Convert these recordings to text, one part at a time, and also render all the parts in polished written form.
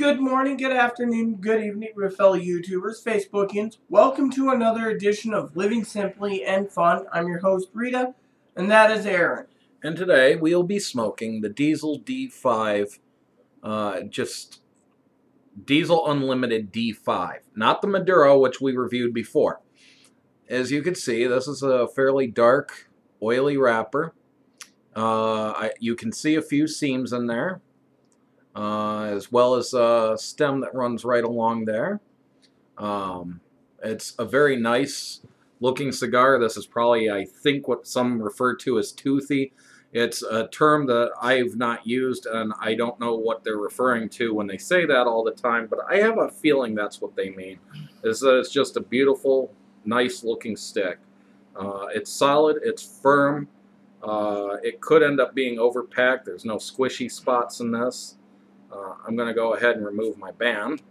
Good morning, good afternoon, good evening, my fellow YouTubers, Facebookians. Welcome to another edition of Living Simply and Fun. I'm your host, Rita, and that is Aaron. And today we'll be smoking the Diesel D5, just Diesel Unlimited D5. Not the Maduro, which we reviewed before. As you can see, this is a fairly dark, oily wrapper. You can see a few seams in there, as well as a stem that runs right along there. It's a very nice looking cigar. This is probably, I think, what some refer to as toothy. It's a term that I've not used, and I don't know what they're referring to when they say that all the time, but I have a feeling that's what they mean, is that it's just a beautiful, nice looking stick. It's solid, it's firm. It could end up being overpacked. There's no squishy spots in this. I'm going to go ahead and remove my band,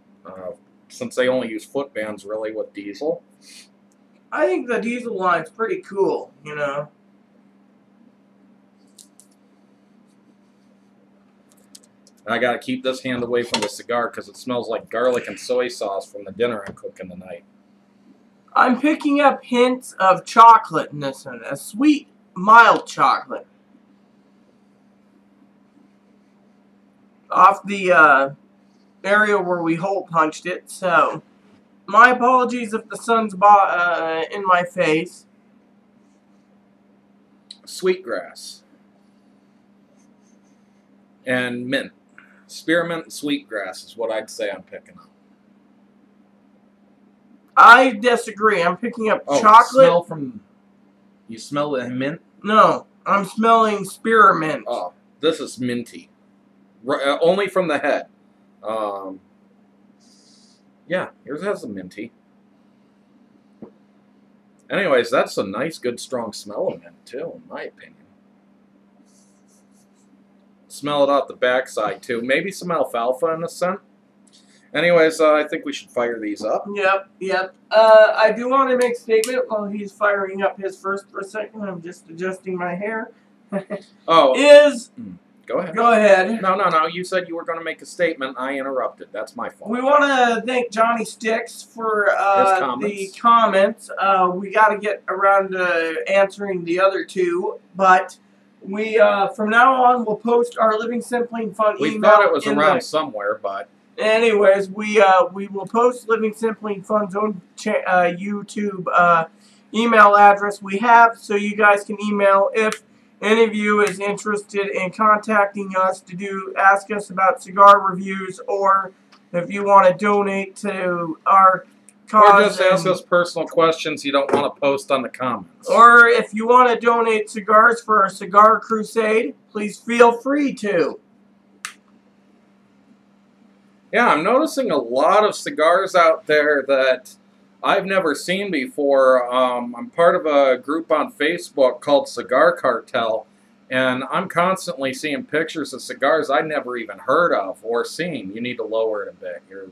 since they only use foot bands really with Diesel. I think the Diesel line's pretty cool, you know. I got to keep this hand away from the cigar because it smells like garlic and soy sauce from the dinner I'm cooking tonight. I'm picking up hints of chocolate in this one, a sweet, mild chocolate. Off the area where we hole punched it, so my apologies if the sun's in my face. Sweetgrass and mint. Spearmint and sweetgrass is what I'd say I'm picking up. I disagree. I'm picking up chocolate. You smell the mint? No, I'm smelling spearmint. Oh, this is minty. Only from the head. Yeah, yours has a minty. Anyways, that's a nice, good, strong smell of mint, too, in my opinion. Smell it off the backside, too. Maybe some alfalfa in the scent. Anyways, I think we should fire these up. Yep. I do want to make a statement while he's firing up his first for a second. I'm just adjusting my hair. Go ahead. Go ahead. No. You said you were going to make a statement. I interrupted. That's my fault. We want to thank Johnny Sticks for the comments. We got to get around to answering the other two, but we from now on we'll post our Living Simply and Fun email. We thought it was around somewhere, but anyways, we will post Living Simply and Fun's own YouTube email address we have, so you guys can email if any of you is interested in contacting us to ask us about cigar reviews, or if you want to donate to our cause. Or just ask us personal questions you don't want to post on the comments. Or if you want to donate cigars for our cigar crusade, please feel free to. Yeah, I'm noticing a lot of cigars out there that I've never seen before. I'm part of a group on Facebook called Cigar Cartel, and I'm constantly seeing pictures of cigars I never even heard of or seen. You need to lower it a bit. You're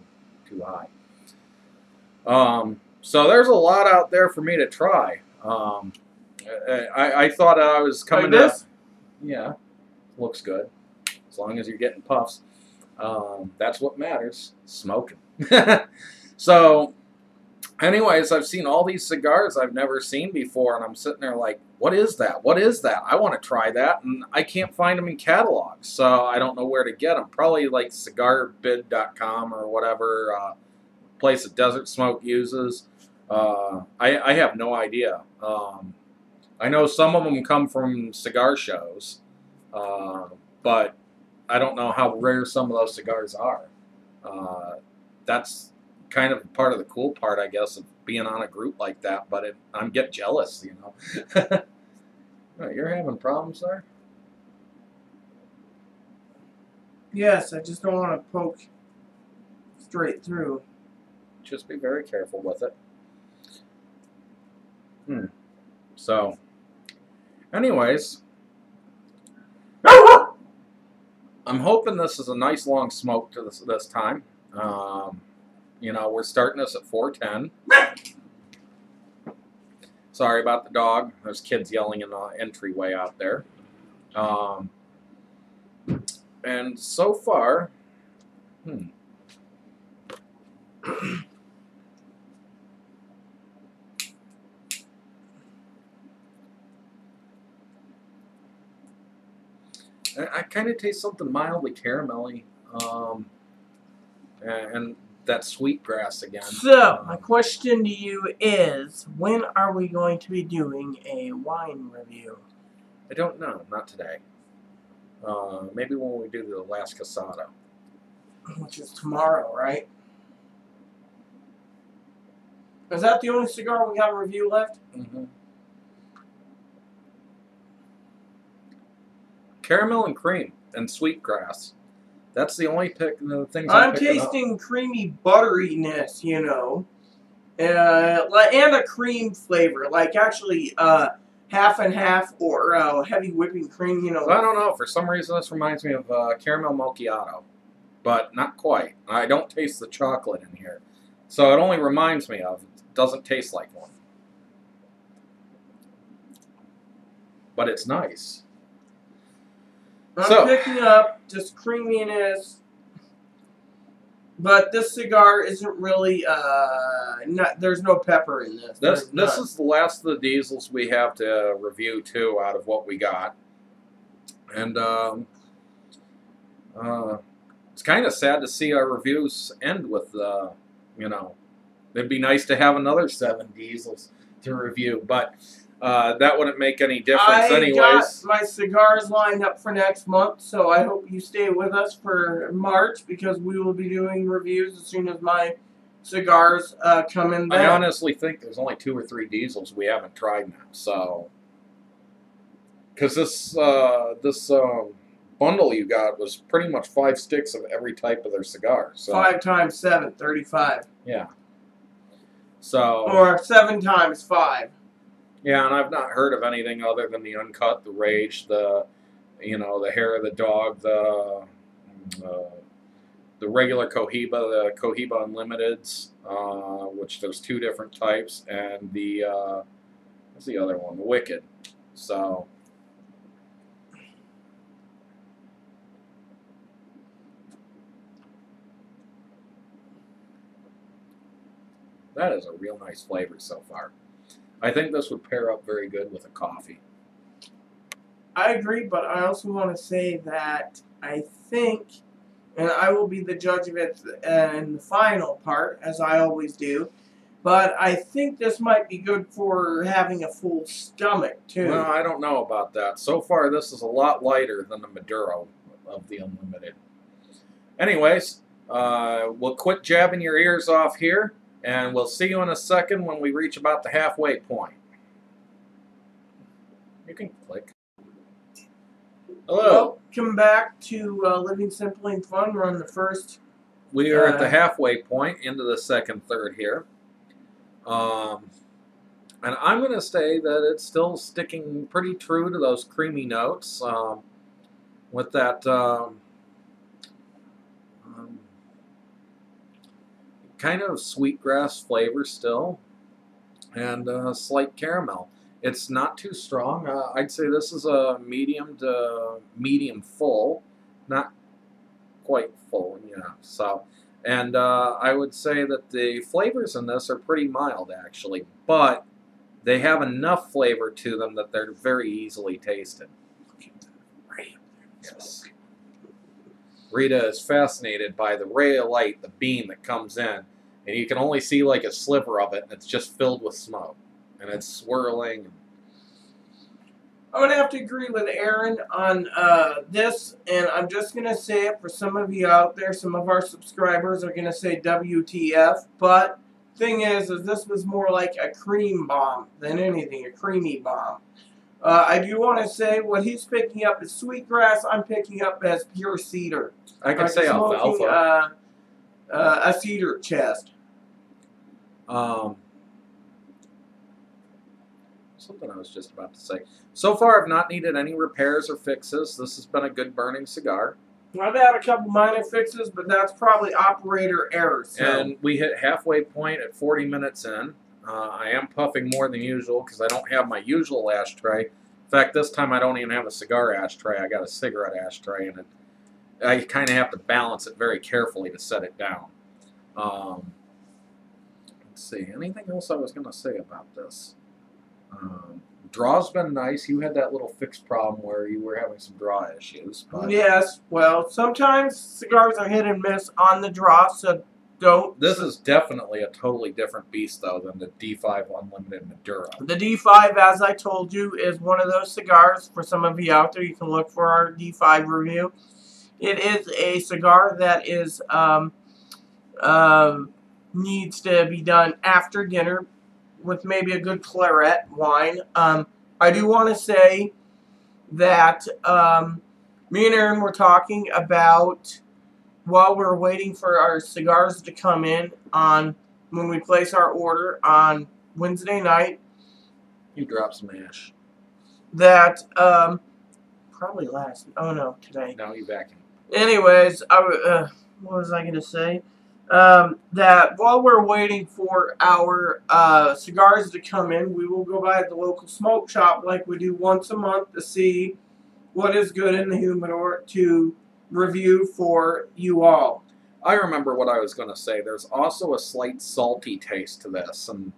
too high. So there's a lot out there for me to try. I thought I was coming like this? Yeah, looks good. As long as you're getting puffs. That's what matters. Smoking. So anyways, I've seen all these cigars I've never seen before, and I'm sitting there like, what is that? What is that? I want to try that, and I can't find them in catalogs, so I don't know where to get them. Probably like cigarbid.com or whatever place that Desert Smoke uses. I have no idea. I know some of them come from cigar shows, but I don't know how rare some of those cigars are. That's kind of part of the cool part, I guess, of being on a group like that, but I'm get jealous, you know. Oh, you're having problems there? Yes, I just don't want to poke straight through. Just be very careful with it. So, anyways, I'm hoping this is a nice long smoke to this time. You know, we're starting this at 410. Sorry about the dog. There's kids yelling in the entryway out there. And so far, I kind of taste something mildly caramelly, and that sweet grass again. So, my question to you is, when are we going to be doing a wine review? I don't know. Not today. Maybe when we do the last Casado. Which is tomorrow, right? Is that the only cigar we have a review left? Mm-hmm. Caramel and cream and sweet grass. That's the only things I'm tasting creamy butteriness, you know, and a cream flavor, like actually half and half or heavy whipping cream, you know. Well, I don't know. For some reason, this reminds me of caramel macchiato, but not quite. I don't taste the chocolate in here, so it only reminds me of. It doesn't taste like one, but it's nice. I'm picking up just creaminess, but this cigar isn't really, there's no pepper in this. This is the last of the diesels we have to review, too, out of what we got. And it's kind of sad to see our reviews end with, you know, it'd be nice to have another 7 diesels to review, but that wouldn't make any difference anyways. I got my cigars lined up for next month, so I hope you stay with us for March because we will be doing reviews as soon as my cigars come in then. I honestly think there's only 2 or 3 diesels we haven't tried now, so because this bundle you got was pretty much 5 sticks of every type of their cigar. So 5 times 7, 35. Yeah. So or 7 times 5. Yeah, and I've not heard of anything other than the Uncut, the Rage, the Hair of the Dog, the regular Cohiba, the Cohiba Unlimiteds, which there's 2 different types, and the what's the other one? The Wicked. So that is a real nice flavor so far. I think this would pair up very good with a coffee. I agree, but I also want to say that I think, and I will be the judge of it in the final part, as I always do, but I think this might be good for having a full stomach, too. Well, I don't know about that. So far, this is a lot lighter than the Maduro of the Unlimited. Anyways, we'll quit jabbing your ears off here. And we'll see you in a second when we reach about the halfway point. You can click. Hello. Welcome back to Living Simply and Fun. We're on the first. We are at the halfway point into the second third here. And I'm going to say that it's still sticking pretty true to those creamy notes with that kind of sweetgrass flavor still, and slight caramel. It's not too strong. I'd say this is a medium to medium full, not quite full, yeah. So, and I would say that the flavors in this are pretty mild actually, but they have enough flavor to them that they're very easily tasted. Yes. Rita is fascinated by the ray of light, the beam that comes in, and you can only see like a sliver of it, and it's just filled with smoke, and it's swirling. I'm going to have to agree with Aaron on this, and I'm just going to say it for some of you out there. Some of our subscribers are going to say WTF, but thing is this was more like a cream bomb than anything, a creamy bomb. I do want to say what he's picking up is sweetgrass. I'm picking up as pure cedar. I could say alfalfa. A cedar chest. Something I was just about to say. So far, I've not needed any repairs or fixes. This has been a good burning cigar. I've had a couple minor fixes, but that's probably operator errors. So. And we hit halfway point at 40 minutes in. I am puffing more than usual because I don't have my usual ashtray. In fact, this time I don't even have a cigar ashtray. I got a cigarette ashtray, and I kind of have to balance it very carefully to set it down. let's see. Anything else I was going to say about this? Draw's been nice. You had that little fixed problem where you were having some draw issues. But yes, well, sometimes cigars are hit and miss on the draw, so don't. This is definitely a totally different beast, though, than the D5 Unlimited Maduro. The D5, as I told you, is one of those cigars. For some of you out there, you can look for our D5 review. It is a cigar that is needs to be done after dinner with maybe a good claret wine. I do want to say that me and Aaron were talking about, while we're waiting for our cigars to come in on when we place our order on Wednesday night. You dropped some ash. That probably today. Now you vacuum. Anyways, what was I going to say? That while we're waiting for our cigars to come in, we will go by the local smoke shop like we do once a month to see what is good in the humidor to review for you all. I remember what I was going to say. There's also a slight salty taste to this, and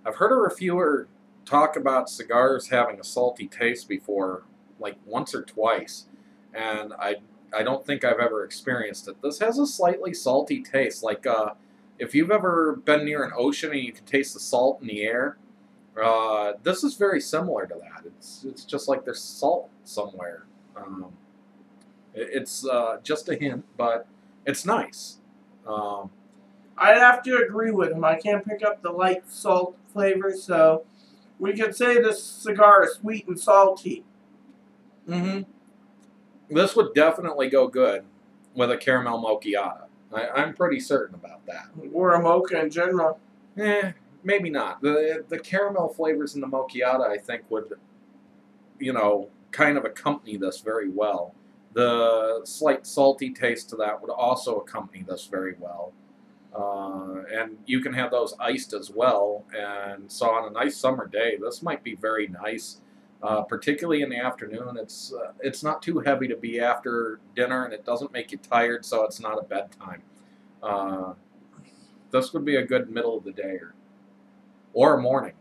I've heard a reviewer talk about cigars having a salty taste before, like once or twice, and I don't think I've ever experienced it. This has a slightly salty taste, like if you've ever been near an ocean and you can taste the salt in the air, this is very similar to that. It's just like there's salt somewhere. It's just a hint, but it's nice. I'd have to agree with him. I can't pick up the light salt flavor, so we could say this cigar is sweet and salty. Mm-hmm. This would definitely go good with a caramel mochiata. I'm pretty certain about that. Or a mocha in general. Maybe not. The caramel flavors in the mochiata, I think, would, kind of accompany this very well. The slight salty taste to that would also accompany this very well. And you can have those iced as well. And so on a nice summer day, this might be very nice. Particularly in the afternoon. It's not too heavy to be after dinner, and it doesn't make you tired, so it's not a bedtime. This would be a good middle of the day or morning.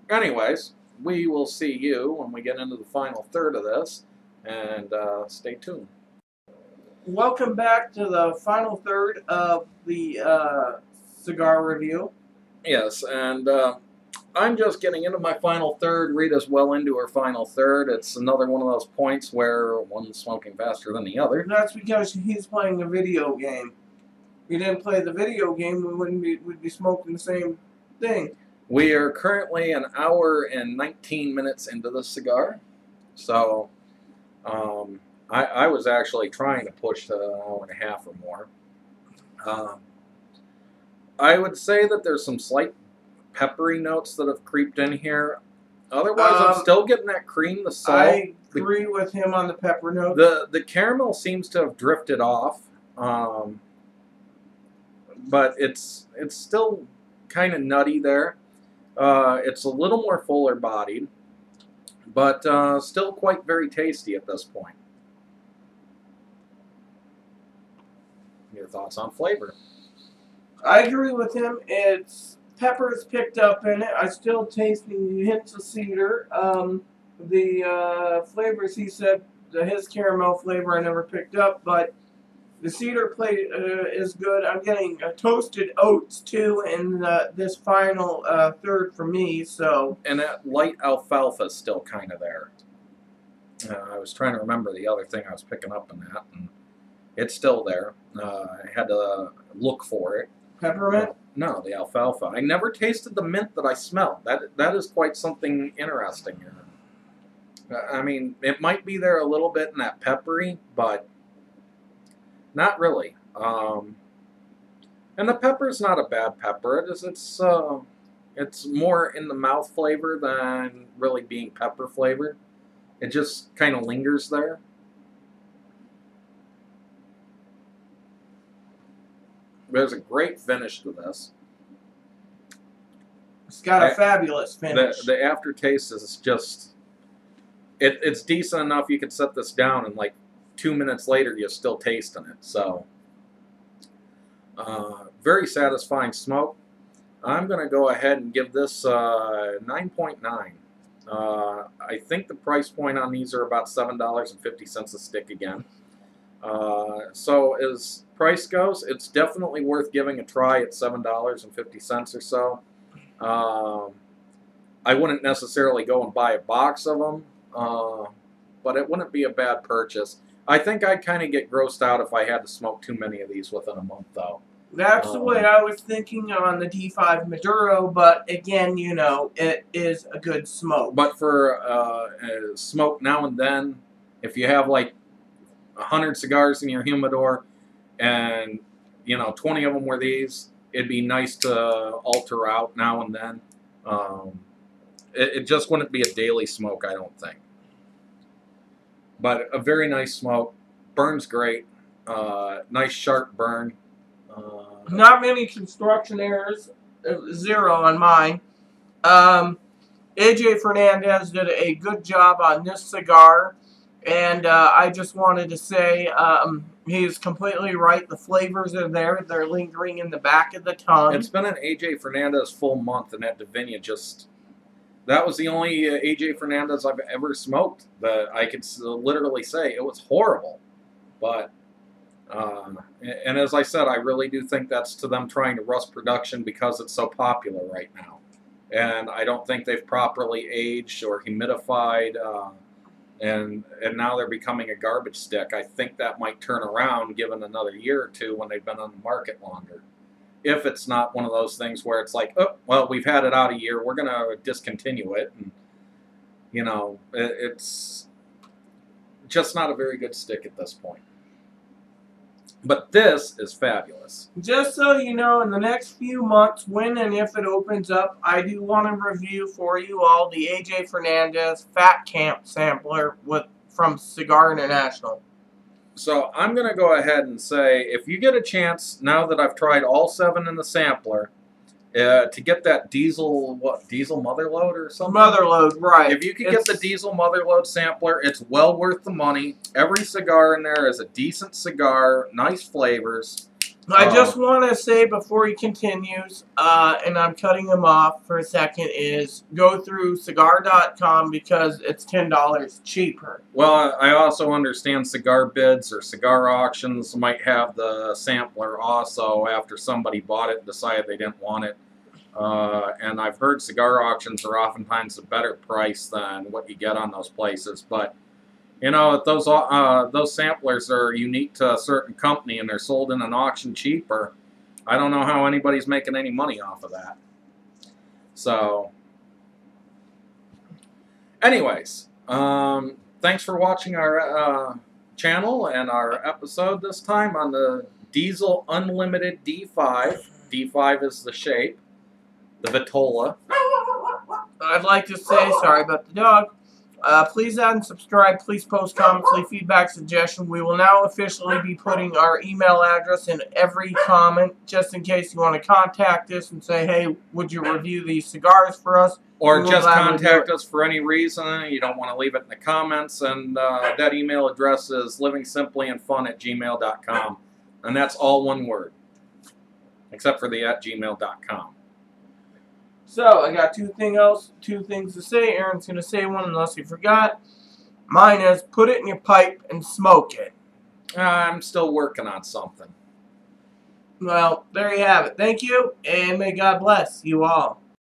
Anyways, we will see you when we get into the final third of this, and stay tuned. Welcome back to the final third of the cigar review. Yes, and I'm just getting into my final third. Rita's well into her final third. It's another one of those points where one's smoking faster than the other. That's because he's playing a video game. If we didn't play the video game, we'd be smoking the same thing. We are currently an hour and 19 minutes into the cigar. So I was actually trying to push to an hour and a half or more. I would say that there's some slight peppery notes that have creeped in here. Otherwise, I'm still getting that cream, the salt. I agree with him on the pepper note. The caramel seems to have drifted off, but it's still kind of nutty there. It's a little more fuller bodied, but still quite very tasty at this point. Your thoughts on flavor? I agree with him. It's peppers picked up in it. I still tasting hints of cedar. The flavors, he said, his caramel flavor I never picked up, but the cedar plate is good. I'm getting toasted oats too in this final third for me. So, and that light alfalfa is still kind of there. I was trying to remember the other thing I was picking up in that, and it's still there. I had to look for it. Peppermint? No, the alfalfa. I never tasted the mint that I smelled. That is quite something interesting here. I mean, it might be there a little bit in that peppery, but not really. And the pepper's not a bad pepper. It's more in the mouth flavor than really being pepper flavored. It just kind of lingers there. There's a great finish to this. It's got a fabulous finish. The aftertaste is just, it's decent enough you could set this down and like 2 minutes later you're still tasting it. So Very satisfying smoke. I'm going to go ahead and give this 9.9. I think the price point on these are about $7.50 a stick again. So as price goes, it's definitely worth giving a try at $7.50 or so. I wouldn't necessarily go and buy a box of them, but it wouldn't be a bad purchase. I think I'd kind of get grossed out if I had to smoke too many of these within a month, though. That's the way I was thinking on the D5 Maduro, but again, you know, it is a good smoke. But for a smoke now and then, if you have like 100 cigars in your humidor and, you know, 20 of them were these, it'd be nice to alter out now and then. It just wouldn't be a daily smoke, I don't think. But a very nice smoke. Burns great. Nice sharp burn. Not many construction errors. 0 on mine. AJ Fernandez did a good job on this cigar. And I just wanted to say he's completely right. The flavors are there. They're lingering in the back of the tongue. It's been an AJ Fernandez full month, and that Davinia just... That was the only AJ Fernandez I've ever smoked that I could literally say it was horrible. But, and as I said, I really do think that's to them trying to rush production because it's so popular right now. And I don't think they've properly aged or humidified, and now they're becoming a garbage stick. I think that might turn around given another year or two when they've been on the market longer. If it's not one of those things where it's like, oh, well, we've had it out a year, we're going to discontinue it. And, you know, it's just not a very good stick at this point. But this is fabulous. Just so you know, in the next few months, when and if it opens up, I do want to review for you all the AJ Fernandez Fat Camp sampler from Cigar International. So I'm going to go ahead and say, if you get a chance, now that I've tried all 7 in the sampler, to get that diesel motherload or something? Motherload, right. If you could get the diesel motherload sampler, it's well worth the money. Every cigar in there is a decent cigar, nice flavors. I just want to say before he continues, and I'm cutting him off for a second, is go through cigar.com because it's $10 cheaper. Well, I also understand cigar bids or cigar auctions might have the sampler also after somebody bought it and decided they didn't want it. And I've heard cigar auctions are oftentimes a better price than what you get on those places, but you know, if those samplers are unique to a certain company and they're sold in an auction cheaper, I don't know how anybody's making any money off of that. So, anyways, thanks for watching our channel and our episode this time on the Diesel Unlimited D5. D5 is the shape, the Vitola. I'd like to say, sorry about the dog. Please add and subscribe. Please post comments, leave feedback, suggestion. We will now officially be putting our email address in every comment, just in case you want to contact us and say, hey, would you review these cigars for us? Or just contact us for any reason. You don't want to leave it in the comments. And that email address is livingsimplyandfun@gmail.com. And that's all one word, except for the @gmail.com. So, I got two things to say. Aaron's going to say one unless he forgot. Mine is, put it in your pipe and smoke it. I'm still working on something. Well, there you have it. Thank you, and may God bless you all.